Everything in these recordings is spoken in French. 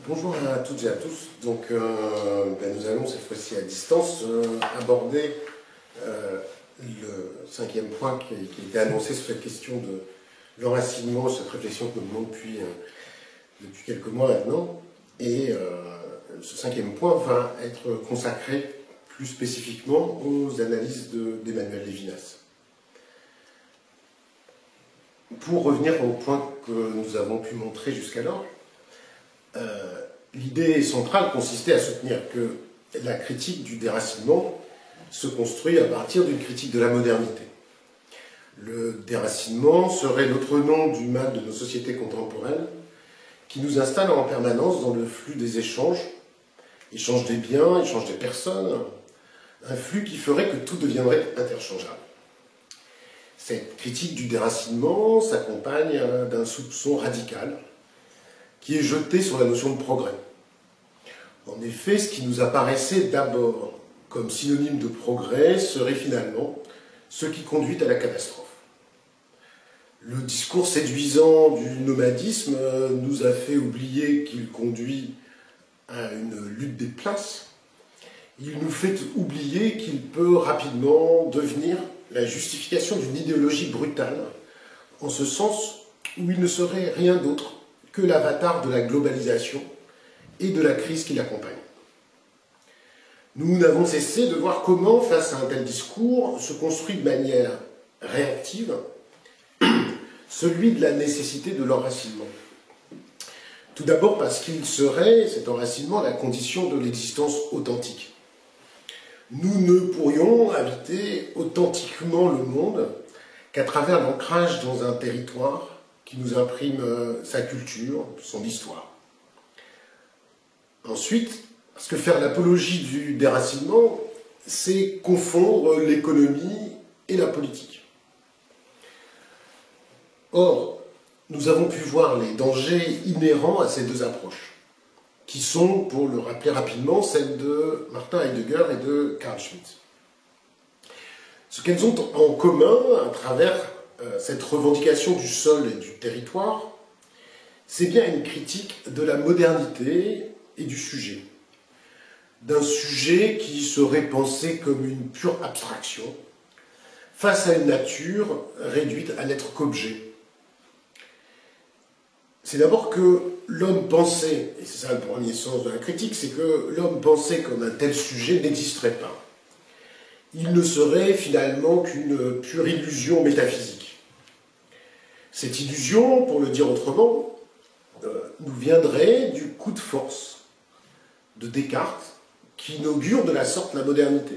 Bonjour à toutes et à tous. Donc, nous allons cette fois-ci à distance aborder le cinquième point qui a été annoncé sur cette question de l'enracinement, cette réflexion que nous menons depuis quelques mois maintenant. Et ce cinquième point va être consacré plus spécifiquement aux analyses d'Emmanuel Levinas. Pour revenir au point que nous avons pu montrer jusqu'alors, l'idée centrale consistait à soutenir que la critique du déracinement se construit à partir d'une critique de la modernité. Le déracinement serait l'autre nom du mal de nos sociétés contemporaines qui nous installe en permanence dans le flux des échanges des biens, échange des personnes, un flux qui ferait que tout deviendrait interchangeable. Cette critique du déracinement s'accompagne d'un soupçon radical qui est jeté sur la notion de progrès. En effet, ce qui nous apparaissait d'abord comme synonyme de progrès serait finalement ce qui conduit à la catastrophe. Le discours séduisant du nomadisme nous a fait oublier qu'il conduit à une lutte des places. Il nous fait oublier qu'il peut rapidement devenir la justification d'une idéologie brutale, en ce sens où il ne serait rien d'autre que l'avatar de la globalisation et de la crise qui l'accompagne. Nous n'avons cessé de voir comment, face à un tel discours, se construit de manière réactive celui de la nécessité de l'enracinement. Tout d'abord parce qu'il serait, cet enracinement, la condition de l'existence authentique. Nous ne pourrions habiter authentiquement le monde qu'à travers l'ancrage dans un territoire qui nous imprime sa culture, son histoire. Ensuite, parce que faire l'apologie du déracinement, c'est confondre l'économie et la politique. Or, nous avons pu voir les dangers inhérents à ces deux approches, qui sont, pour le rappeler rapidement, celles de Martin Heidegger et de Carl Schmitt. Ce qu'elles ont en commun, à travers cette revendication du sol et du territoire, c'est bien une critique de la modernité et du sujet. D'un sujet qui serait pensé comme une pure abstraction, face à une nature réduite à n'être qu'objet. C'est d'abord que l'homme pensait, et c'est ça le premier sens de la critique, c'est que l'homme pensait comme un tel sujet n'existerait pas. Il ne serait finalement qu'une pure illusion métaphysique. Cette illusion, pour le dire autrement, nous viendrait du coup de force de Descartes, qui inaugure de la sorte la modernité.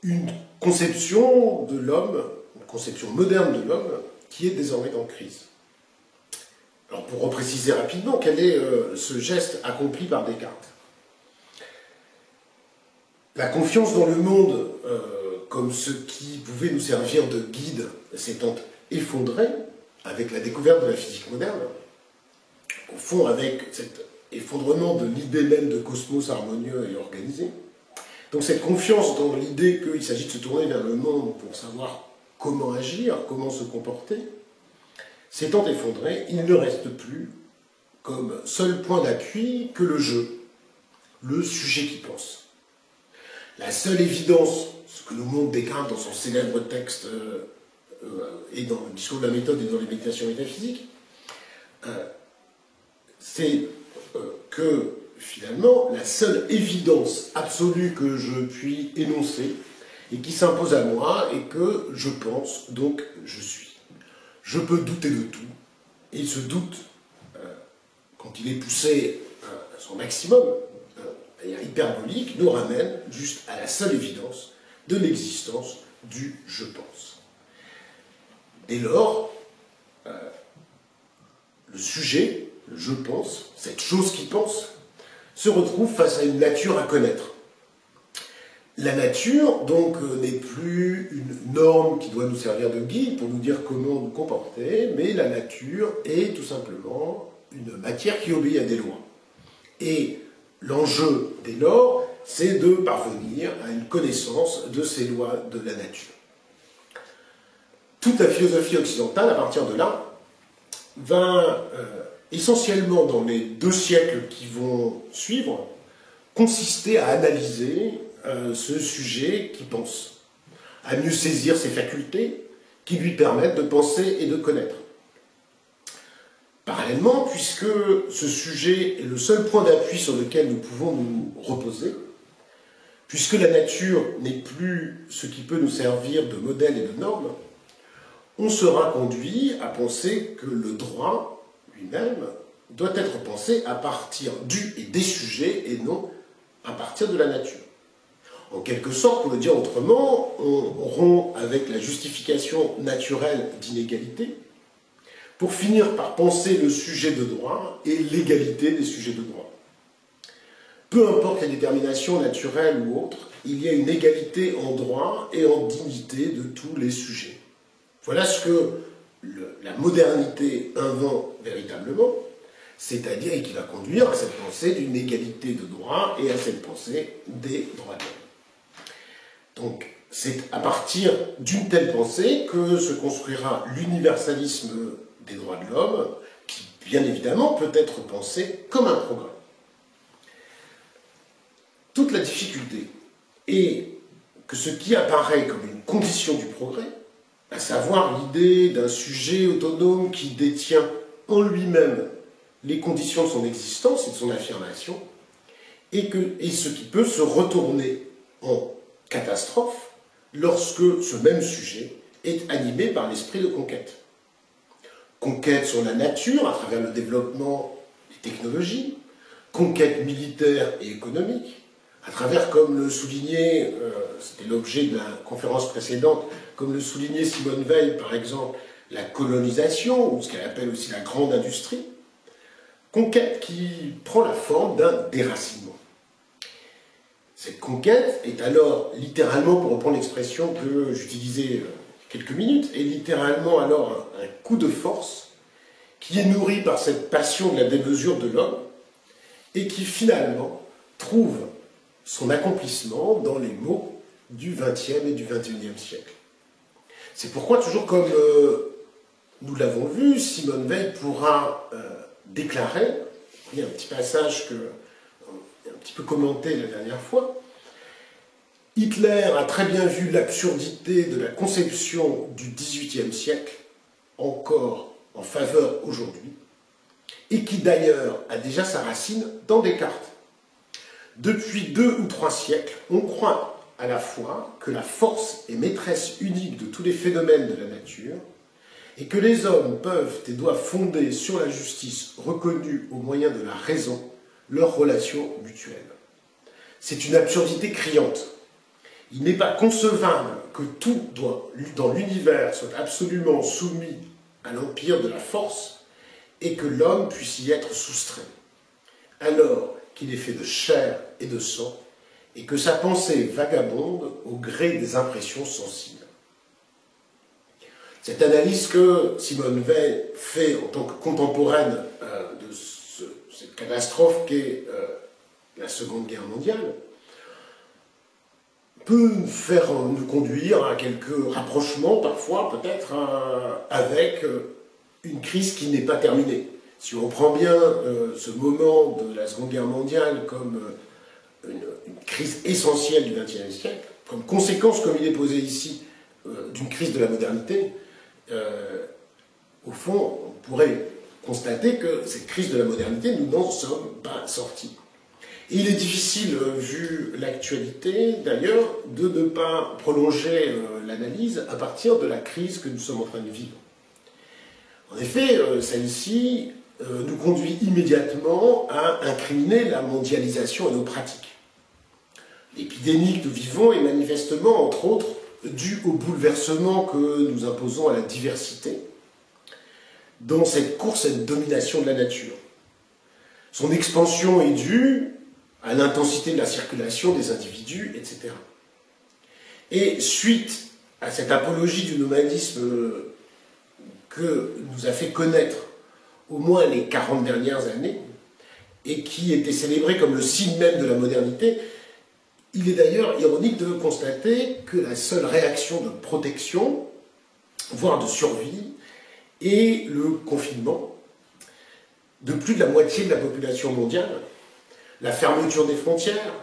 Une conception de l'homme, une conception moderne de l'homme, qui est désormais en crise. Alors pour repréciser rapidement, quel est ce geste accompli par Descartes? La confiance dans le monde comme ce qui pouvait nous servir de guide s'étant effondrée avec la découverte de la physique moderne, au fond avec cet effondrement de l'idée même de cosmos harmonieux et organisé. Donc cette confiance dans l'idée qu'il s'agit de se tourner vers le monde pour savoir comment agir, comment se comporter, s'étant effondré, il ne reste plus comme seul point d'appui que le jeu, le sujet qui pense. La seule évidence, ce que nous montre Descartes dans son célèbre texte et dans le discours de la méthode et dans les méditations métaphysiques, c'est que finalement, la seule évidence absolue que je puis énoncer et qui s'impose à moi est que je pense, donc je suis. Je peux douter de tout, et ce doute, quand il est poussé à son maximum, de manière hyperbolique, nous ramène juste à la seule évidence de l'existence du « je pense ». Dès lors, le sujet, le « je pense », cette chose qui pense, se retrouve face à une nature à connaître. La nature, donc, n'est plus une norme qui doit nous servir de guide pour nous dire comment nous comporter, mais la nature est tout simplement une matière qui obéit à des lois. Et l'enjeu, dès lors, c'est de parvenir à une connaissance de ces lois de la nature. Toute la philosophie occidentale, à partir de là, va essentiellement dans les 2 siècles qui vont suivre, consister à analyser ce sujet qui pense, à mieux saisir ses facultés qui lui permettent de penser et de connaître. Parallèlement, puisque ce sujet est le seul point d'appui sur lequel nous pouvons nous reposer, puisque la nature n'est plus ce qui peut nous servir de modèle et de norme, on sera conduit à penser que le droit lui-même doit être pensé à partir du et des sujets et non à partir de la nature. En quelque sorte, pour le dire autrement, on rompt avec la justification naturelle d'inégalité pour finir par penser le sujet de droit et l'égalité des sujets de droit. Peu importe les déterminations naturelles ou autres, il y a une égalité en droit et en dignité de tous les sujets. Voilà ce que la modernité invente véritablement, c'est-à-dire et qui va conduire à cette pensée d'une égalité de droit et à cette pensée des droits de l'homme. Donc, c'est à partir d'une telle pensée que se construira l'universalisme des droits de l'homme, qui, bien évidemment, peut être pensé comme un progrès. Toute la difficulté est que ce qui apparaît comme une condition du progrès, à savoir l'idée d'un sujet autonome qui détient en lui-même les conditions de son existence et de son affirmation, et ce qui peut se retourner en catastrophe lorsque ce même sujet est animé par l'esprit de conquête. Conquête sur la nature à travers le développement des technologies, conquête militaire et économique, à travers, comme le soulignait, c'était l'objet de la conférence précédente, comme le soulignait Simone Veil, par exemple, la colonisation, ou ce qu'elle appelle aussi la grande industrie, conquête qui prend la forme d'un déracinement. Cette conquête est alors littéralement, pour reprendre l'expression que j'utilisais il y a quelques minutes, est littéralement alors un coup de force qui est nourri par cette passion de la démesure de l'homme et qui finalement trouve son accomplissement dans les mots du XXe et du XXIe siècle. C'est pourquoi, toujours comme nous l'avons vu, Simone Veil pourra déclarer, il y a un petit passage que un petit peu commenté la dernière fois, Hitler a très bien vu l'absurdité de la conception du XVIIIe siècle, encore en faveur aujourd'hui, et qui d'ailleurs a déjà sa racine dans Descartes. Depuis 2 ou 3 siècles, on croit à la fois que la force est maîtresse unique de tous les phénomènes de la nature, et que les hommes peuvent et doivent fonder sur la justice reconnue au moyen de la raison leurs relations mutuelles. C'est une absurdité criante. Il n'est pas concevable que tout dans l'univers soit absolument soumis à l'empire de la force et que l'homme puisse y être soustrait, alors qu'il est fait de chair et de sang et que sa pensée vagabonde au gré des impressions sensibles. Cette analyse que Simone Veil fait en tant que contemporaine de cette catastrophe qu'est la Seconde Guerre mondiale peut nous conduire à quelques rapprochements, parfois peut-être, avec une crise qui n'est pas terminée. Si on prend bien ce moment de la Seconde Guerre mondiale comme une crise essentielle du XXe siècle, comme conséquence, comme il est posé ici, d'une crise de la modernité, au fond, on pourrait constater que cette crise de la modernité, nous n'en sommes pas sortis. Et il est difficile, vu l'actualité d'ailleurs, de ne pas prolonger l'analyse à partir de la crise que nous sommes en train de vivre. En effet, celle-ci nous conduit immédiatement à incriminer la mondialisation et nos pratiques. L'épidémie que nous vivons est manifestement, entre autres, due au bouleversement que nous imposons à la diversité dans cette course, cette domination de la nature. Son expansion est due à l'intensité de la circulation des individus, etc. Et suite à cette apologie du nomadisme que nous a fait connaître au moins les 40 dernières années, et qui était célébré comme le signe même de la modernité, il est d'ailleurs ironique de constater que la seule réaction de protection, voire de survie, est le confinement, de plus de la moitié de la population mondiale, la fermeture des frontières,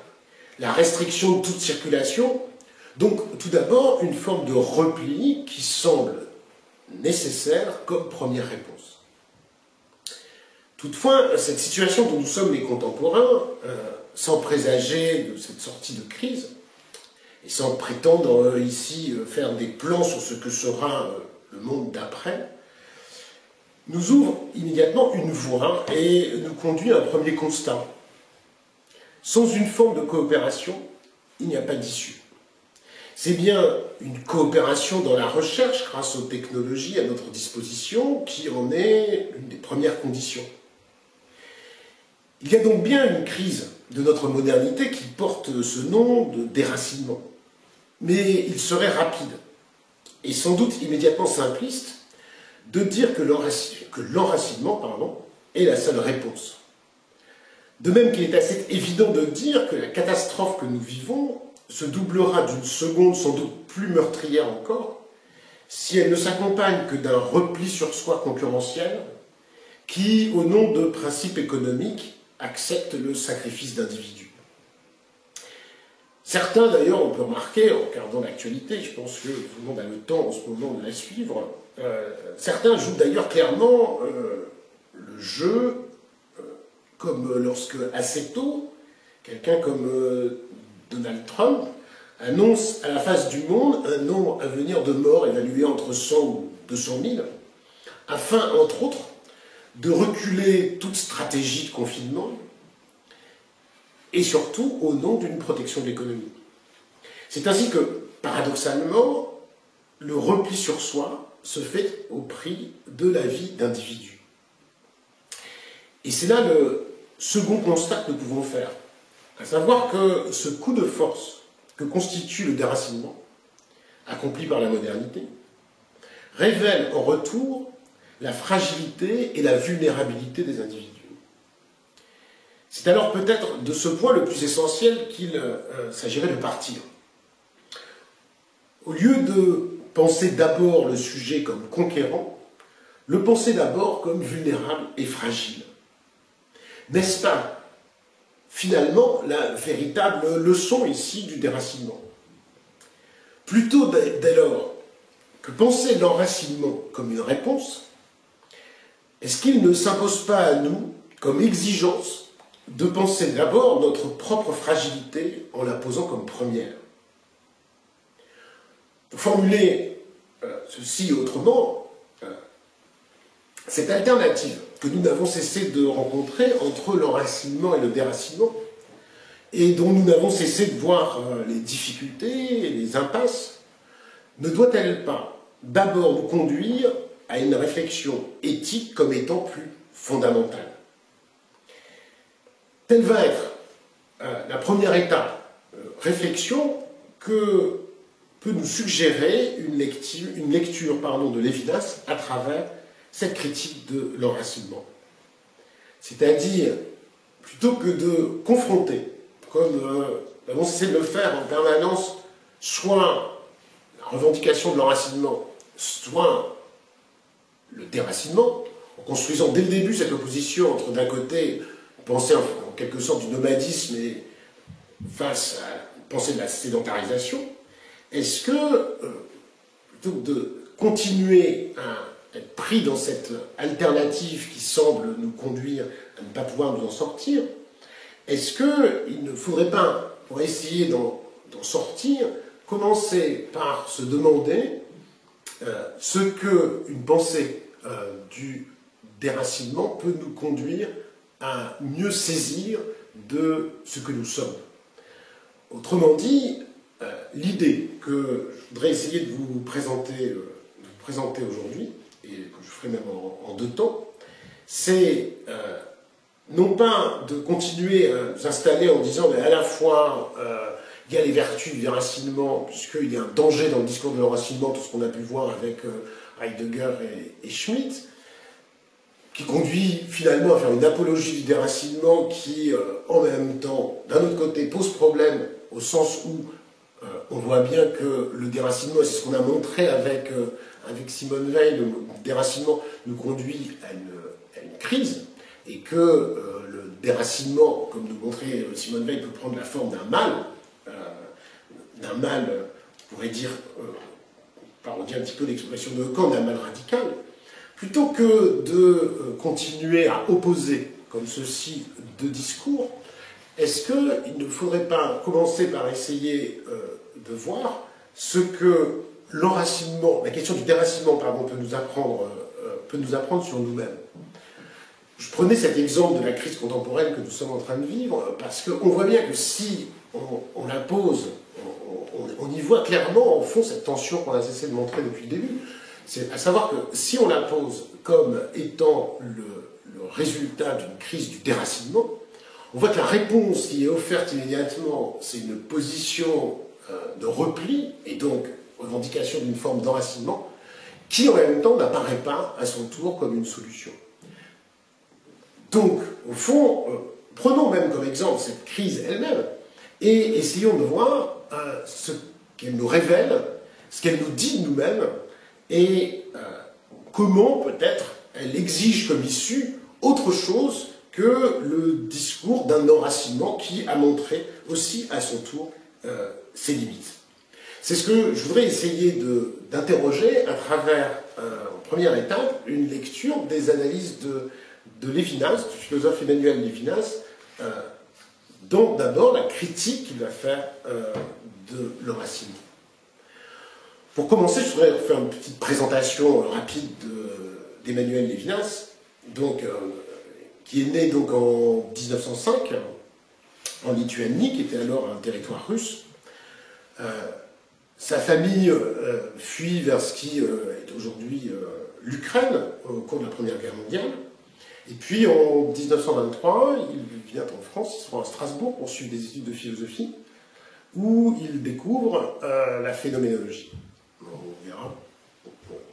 la restriction de toute circulation. Donc, tout d'abord, une forme de repli qui semble nécessaire comme première réponse. Toutefois, cette situation dont nous sommes les contemporains, sans présager de cette sortie de crise, et sans prétendre ici faire des plans sur ce que sera le monde d'après, nous ouvre immédiatement une voie et nous conduit à un premier constat. Sans une forme de coopération, il n'y a pas d'issue. C'est bien une coopération dans la recherche grâce aux technologies à notre disposition qui en est l'une des premières conditions. Il y a donc bien une crise de notre modernité qui porte ce nom de déracinement. Mais il serait rapide et sans doute immédiatement simpliste de dire que l'enracinement est la seule réponse. De même qu'il est assez évident de dire que la catastrophe que nous vivons se doublera d'une seconde sans doute plus meurtrière encore si elle ne s'accompagne que d'un repli sur soi concurrentiel qui, au nom de principes économiques, accepte le sacrifice d'individus. Certains, d'ailleurs, on peut remarquer, en regardant l'actualité, je pense que tout le monde a le temps en ce moment de la suivre, certains jouent d'ailleurs clairement le jeu, comme lorsque, assez tôt, quelqu'un comme Donald Trump annonce à la face du monde un nombre à venir de morts évalué entre 100 ou 200 000, afin, entre autres, de reculer toute stratégie de confinement, et surtout au nom d'une protection de l'économie. C'est ainsi que, paradoxalement, le repli sur soi se fait au prix de la vie d'individus. Et c'est là le second constat que nous pouvons faire, à savoir que ce coup de force que constitue le déracinement, accompli par la modernité, révèle en retour la fragilité et la vulnérabilité des individus. C'est alors peut-être de ce point le plus essentiel qu'il s'agirait de partir. Au lieu de penser d'abord le sujet comme conquérant, le penser d'abord comme vulnérable et fragile. N'est-ce pas, finalement, la véritable leçon ici du déracinement? Plutôt dès lors que penser l'enracinement comme une réponse, est-ce qu'il ne s'impose pas à nous, comme exigence, de penser d'abord notre propre fragilité en la posant comme première? Pour formuler ceci autrement, cette alternative que nous n'avons cessé de rencontrer entre l'enracinement et le déracinement, et dont nous n'avons cessé de voir les difficultés et les impasses, ne doit-elle pas d'abord nous conduire à une réflexion éthique comme étant plus fondamentale? Telle va être la première étape, réflexion que peut nous suggérer une lecture de Lévinas à travers cette critique de l'enracinement. C'est-à-dire, plutôt que de confronter, comme nous avons cessé de le faire en permanence, soit la revendication de l'enracinement, soit le déracinement, en construisant dès le début cette opposition entre, d'un côté, penser en quelque sorte du nomadisme et face à la pensée de la sédentarisation, est-ce que, plutôt que de continuer à être pris dans cette alternative qui semble nous conduire à ne pas pouvoir nous en sortir, est-ce qu'il ne faudrait pas, pour essayer d'en sortir, commencer par se demander ce qu'une pensée du déracinement peut nous conduire à mieux saisir de ce que nous sommes. Autrement dit, l'idée que je voudrais essayer de vous présenter aujourd'hui, et que je ferai même en deux temps, c'est non pas de continuer à nous installer en disant mais à la fois il y a les vertus du déracinement, puisqu'il y a un danger dans le discours de l'enracinement, tout ce qu'on a pu voir avec Heidegger et Schmitt, qui conduit finalement à faire une apologie du déracinement qui, en même temps, d'un autre côté, pose problème au sens où on voit bien que le déracinement, c'est ce qu'on a montré avec Simone Veil, le déracinement nous conduit à une crise, et que le déracinement, comme nous montrait Simone Veil, peut prendre la forme d'un mal, on pourrait dire, parodier un petit peu l'expression de Kant, d'un mal radical, plutôt que de continuer à opposer comme ceci deux discours, est-ce qu'il ne faudrait pas commencer par essayer de voir ce que l'enracinement, la question du déracinement, pardon, peut nous apprendre sur nous-mêmes? Je prenais cet exemple de la crise contemporaine que nous sommes en train de vivre, parce qu'on voit bien que si on la pose, on y voit clairement, au fond, cette tension qu'on a cessé de montrer depuis le début. C'est à savoir que si on la pose comme étant le résultat d'une crise du déracinement, on voit que la réponse qui est offerte immédiatement, c'est une position de repli, et donc revendication d'une forme d'enracinement, qui en même temps n'apparaît pas à son tour comme une solution. Donc, au fond, prenons même comme exemple cette crise elle-même, et essayons de voir ce qu'elle nous révèle, ce qu'elle nous dit de nous-mêmes, et comment peut-être elle exige comme issue autre chose que le discours d'un enracinement qui a montré aussi à son tour ses limites. C'est ce que je voudrais essayer d'interroger à travers, en première étape, une lecture des analyses de Lévinas, du philosophe Emmanuel Lévinas, dont d'abord la critique qu'il va faire de l'enracinement. Pour commencer, je voudrais faire une petite présentation rapide d'Emmanuel Lévinas, donc, qui est né donc en 1905 en Lituanie, qui était alors un territoire russe. Sa famille fuit vers ce qui est aujourd'hui l'Ukraine au cours de la Première Guerre mondiale. Et puis en 1923, il vient en France, il se rend à Strasbourg pour suivre des études de philosophie, où il découvre la phénoménologie. On verra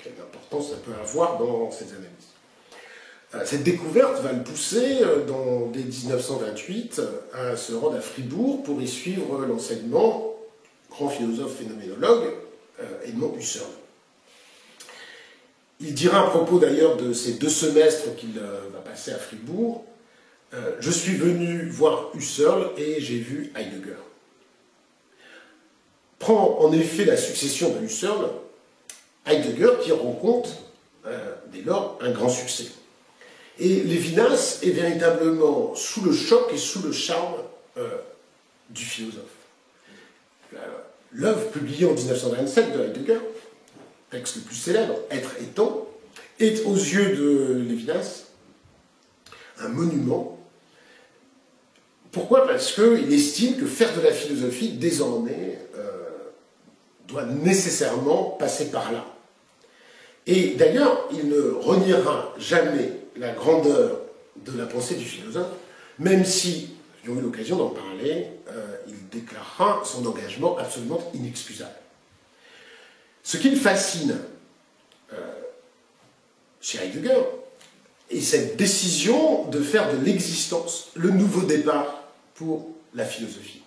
quelle importance ça peut avoir dans ces analyses. Cette découverte va le pousser, dès 1928, à se rendre à Fribourg pour y suivre l'enseignement grand philosophe phénoménologue, Edmond Husserl. Il dira à propos d'ailleurs de ces 2 semestres qu'il va passer à Fribourg, « Je suis venu voir Husserl et j'ai vu Heidegger ». Prend en effet la succession de Husserl, Heidegger qui rencontre dès lors un grand succès. Et Lévinas est véritablement sous le choc et sous le charme du philosophe. L'œuvre publiée en 1927 de Heidegger, texte le plus célèbre, Être étant, est aux yeux de Lévinas un monument. Pourquoi? Parce qu'il estime que faire de la philosophie, désormais, doit nécessairement passer par là. Et d'ailleurs, il ne reniera jamais la grandeur de la pensée du philosophe, même si, nous avons eu l'occasion d'en parler, il déclarera son engagement absolument inexcusable. Ce qui le fascine chez Heidegger est cette décision de faire de l'existence le nouveau départ pour la philosophie.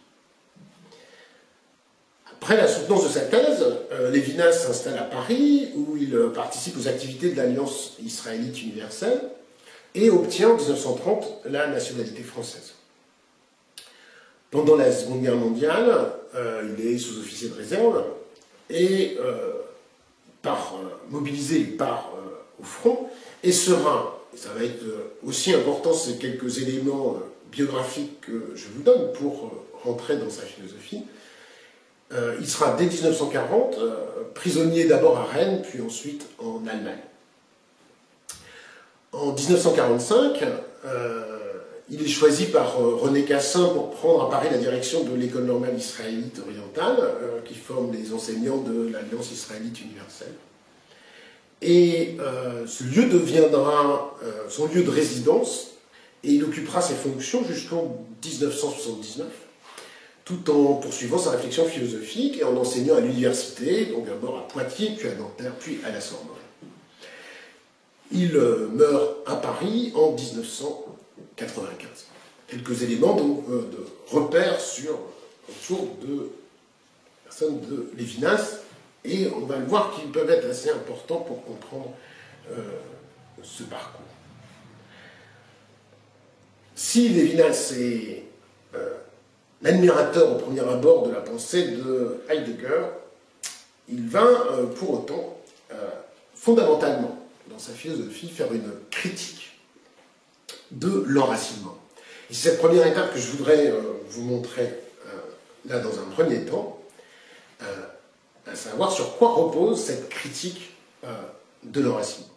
Après la soutenance de sa thèse, Lévinas s'installe à Paris, où il participe aux activités de l'Alliance israélite universelle et obtient en 1930 la nationalité française. Pendant la Seconde Guerre mondiale, il est sous-officier de réserve et mobilisé, il part au front et sera, et ça va être aussi important, ces quelques éléments biographiques que je vous donne pour rentrer dans sa philosophie. Il sera dès 1940 prisonnier d'abord à Rennes, puis ensuite en Allemagne. En 1945, il est choisi par René Cassin pour prendre à Paris la direction de l'école normale israélite orientale, qui forme les enseignants de l'Alliance israélite universelle. Et ce lieu deviendra son lieu de résidence, et il occupera ses fonctions jusqu'en 1979, tout en poursuivant sa réflexion philosophique et en enseignant à l'université, donc d'abord à Poitiers, puis à Nanterre, puis à la Sorbonne. Il meurt à Paris en 1995. Quelques éléments donc, de repères autour de la personne de Lévinas, et on va le voir qu'ils peuvent être assez importants pour comprendre ce parcours. Si Lévinas est l'admirateur au premier abord de la pensée de Heidegger, il va pour autant fondamentalement dans sa philosophie faire une critique de l'enracinement. Et c'est cette première étape que je voudrais vous montrer là dans un premier temps, à savoir sur quoi repose cette critique de l'enracinement.